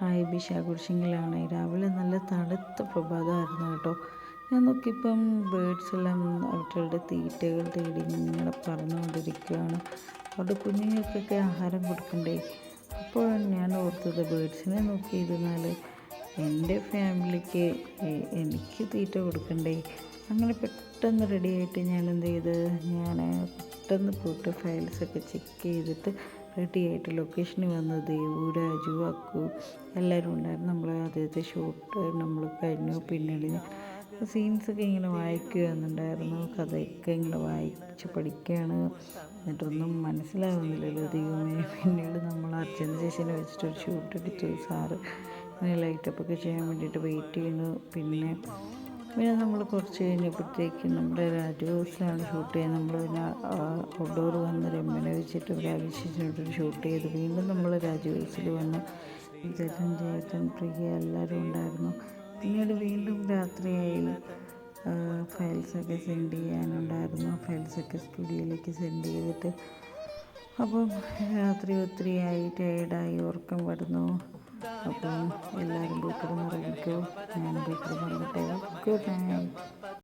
Hi ബിഷ കുരിശിങ്കിലാണ്. രാവിലെ നല്ല തണുത്ത പ്രഭാതമായിരുന്നു കേട്ടോ. ഞാൻ നോക്കിയപ്പം ബേഡ്സ് എല്ലാം അവരുടെ തീറ്റകൾ തേടി ഇങ്ങനെ പറന്നുകൊണ്ടിരിക്കുകയാണ്. അവരുടെ കുഞ്ഞുങ്ങൾക്കൊക്കെ ആഹാരം കൊടുക്കണ്ടേ. അപ്പോൾ ഞാൻ ഓർത്തത് ബേഡ്സിനെ നോക്കിയിരുന്നാൽ എൻ്റെ ഫാമിലിക്ക് എനിക്ക് തീറ്റ കൊടുക്കണ്ടേ. അങ്ങനെ പെട്ടെന്ന് റെഡിയായിട്ട് ഞാൻ എന്ത് ചെയ്ത്, ഞാൻ പെട്ടെന്ന് പോയിട്ട് ഫയൽസൊക്കെ ചെക്ക് ചെയ്തിട്ട് റെഡി ആയിട്ട് ലൊക്കേഷനിൽ വന്ന് ദേവു, രാജു, അക്കു എല്ലാവരും ഉണ്ടായിരുന്നു. നമ്മൾ ആദ്യത്തെ ഷൂട്ട് നമ്മൾ കഴിഞ്ഞു. പിന്നീട് സീൻസൊക്കെ ഇങ്ങനെ വായിക്കുകയെന്നുണ്ടായിരുന്നു. കഥയൊക്കെ ഇങ്ങനെ വായിച്ച് പഠിക്കുകയാണ്. എന്നിട്ടൊന്നും മനസ്സിലാവുന്നില്ലല്ലോ ദൈവമേ. പിന്നീട് നമ്മൾ അർച്ചന ചേച്ചീനെ വെച്ചിട്ടൊരു ഷൂട്ട് എടുത്തു. സാറ് ഇങ്ങനെ ലൈറ്റപ്പൊക്കെ ചെയ്യാൻ വേണ്ടിയിട്ട് വെയിറ്റ് ചെയ്യുന്നു. പിന്നെ നമ്മൾ കുറച്ച് കഴിഞ്ഞപ്പോഴത്തേക്കും നമ്മുടെ രാജു ഹൗസിലാണ് ഷൂട്ട് ചെയ്യുന്നത്. നമ്മൾ പിന്നെ ഔട്ട്ഡോർ വന്ന് രമ്യനെ വെച്ചിട്ട് ഒരു ആവശ്യത്തിനോട്ടൊരു ഷൂട്ട് ചെയ്തു. വീണ്ടും നമ്മൾ രാജു ഹൗസിൽ വന്ന് ചേട്ടൻ പ്രിയ എല്ലാവരും ഉണ്ടായിരുന്നു. പിന്നീട് വീണ്ടും രാത്രിയായി. ഫയൽസൊക്കെ സെൻഡ് ചെയ്യാനുണ്ടായിരുന്നു. ഫയൽസൊക്കെ സ്റ്റുഡിയോയിലേക്ക് സെൻഡ് ചെയ്തിട്ട് അപ്പം രാത്രി ഒത്തിരിയായി, ടയേർഡായി, ഉറക്കം വരുന്നു. അപ്പം എല്ലാവരും പോയി കിടന്നുറങ്ങിക്കോ, ഞാൻ പോയി കിടന്നുറങ്ങട്ടെ. Good night.